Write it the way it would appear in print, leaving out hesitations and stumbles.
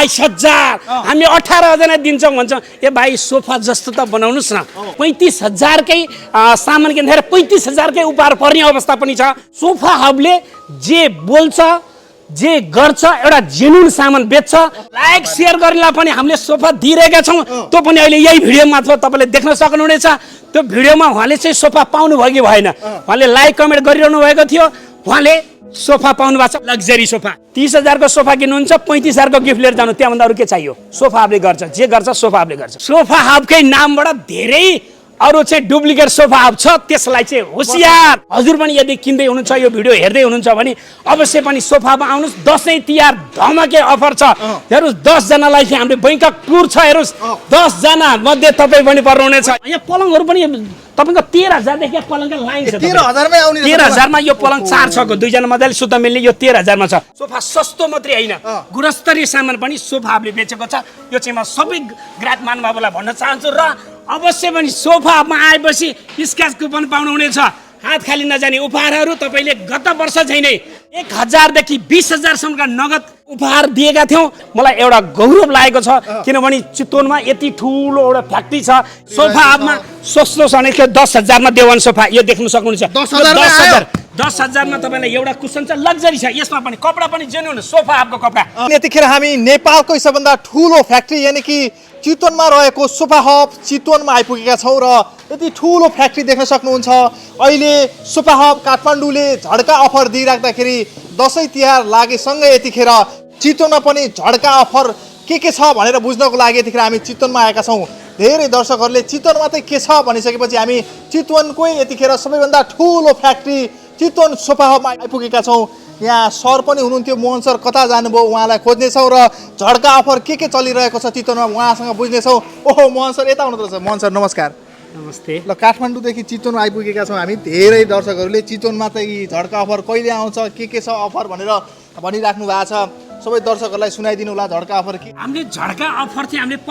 22,000 हामी 18,000 दिन्छौँ भन्छौँ। ए भाइ सोफा जस्तो त बनाउनुहोस् न। 35,000 कै सामान किन्दाखेरि 35,000 कै उपहार पर्ने अवस्था पनि छ। सोफा हबले जे बोल्छ जे गर्छ एउटा जेन्युन सामान बेच्छ। लाइक सेयर गर्नेलाई पनि हामीले सोफा दिइरहेका छौँ। त्यो पनि अहिले यही भिडियो मार्फत तपाईँले देख्न सक्नुहुनेछ। त्यो भिडियोमा उहाँले चाहिँ सोफा पाउनु भयो कि भएन, उहाँले लाइक कमेन्ट गरिरहनु भएको थियो। उहाँले सोफा पाउनु भएको छ, लग्जरी सोफा। 30,000 को सोफा किन्नुहुन्छ, 35,000 को गिफ्ट लिएर जानु, त्यहाँभन्दा अरू के चाहियो? सोफा हबले गर्छ, जे गर्छ सोफा हबले गर्छ। सोफा हबकै नामबाट धेरै अरू चाहिँ डुप्लिकेट सोफा हब छ, त्यसलाई चाहिँ होसियार। हजुर पनि यदि किन्दै हुनुहुन्छ, यो भिडियो हेर्दै हुनुहुन्छ भने अवश्य पनि सोफा हबमा आउनुहोस्। दसैँ तिहार धमाके अफर छ। हेर्नुहोस् 10 जनालाई चाहिँ हाम्रो बैङ्कक टुर छ। हेर्नुहोस् 10 जना मध्ये तपाईँ पनि पर्नुहुनेछ। यहाँ पलङहरू पनि तपाईँको 13,000 देखि पलङका लाइन छ। 13,000 मै आउने 13,000 मा यो पलङ 4 छ को, 2 जना मजाले सुत्न मिल्ने, यो 13,000 मा छ। सोफा सस्तो मात्रै होइन, गुणस्तरीय सामान पनि सोफा हबले बेचेको छ। यो चाहिँ म सबै ग्राहक महानुभावलाई भन्न चाहन्छु। र अवश्य पनि सोफा हबमा आएपछि स्क्र्याच कुपन पाउनुहुनेछ। हात खाली नजाने उपहारहरू तपाईँले गत वर्ष झै नै 1,000 देखि 20,000 सम्मका नगद उपहार दिएका थियौँ। मलाई एउटा गौरव लागेको छ, किनभने चितवनमा यति ठुलो एउटा फ्याक्ट्री छ। सोफा हबमा सस्तो छ भने 10,000 मा देवान सोफा यो देख्न सक्नुहुन्छ। 10,000 मा तपाईँलाई एउटा कुसन छ, लग्जरी छ। यसमा पनि कपडा पनि जेन्युन सोफा हबको कपडा। यतिखेर हामी नेपालकै सबभन्दा ठुलो फ्याक्ट्री यानि कि चितवनमा रहेको सोफा हब चितवनमा आइपुगेका छौँ र यति ठुलो फ्याक्ट्री देख्न सक्नुहुन्छ। अहिले सोफा हब काठमाडौँले झड्का अफर दिइराख्दाखेरि दसैँ तिहार लागेसँगै यतिखेर चितवनमा पनि झड्का अफर के छ भनेर बुझ्नको लागि यतिखेर हामी चितवनमा आएका छौँ। धेरै दर्शकहरूले चितवनमा चाहिँ के छ भनिसकेपछि हामी चितवनकै यतिखेर सबैभन्दा ठुलो फ्याक्ट्री चितवन सोफा हबमा आइपुगेका छौँ। यहाँ सर पनि हुनुहुन्थ्यो, मोहन सर कता जानुभयो, उहाँलाई खोज्नेछौँ र झड्का अफर के चलिरहेको छ चितवनमा उहाँसँग बुझ्नेछौँ। ओहो मोहन सर यता हुनुहुँदो रहेछ। मोहन सर नमस्कार। नमस्ते। ल काठमाडौँदेखि चितवनमा आइपुगेका छौँ हामी। धेरै दर्शकहरूले चितवनमा चाहिँ झड्का अफर कहिले आउँछ, के छ अफर भनेर भनिराख्नु भएको छ। सबै दर्शकहरूलाई सुनाइदिनु होला झड्का अफर के। हामीले झड्का अफर चाहिँ हामीले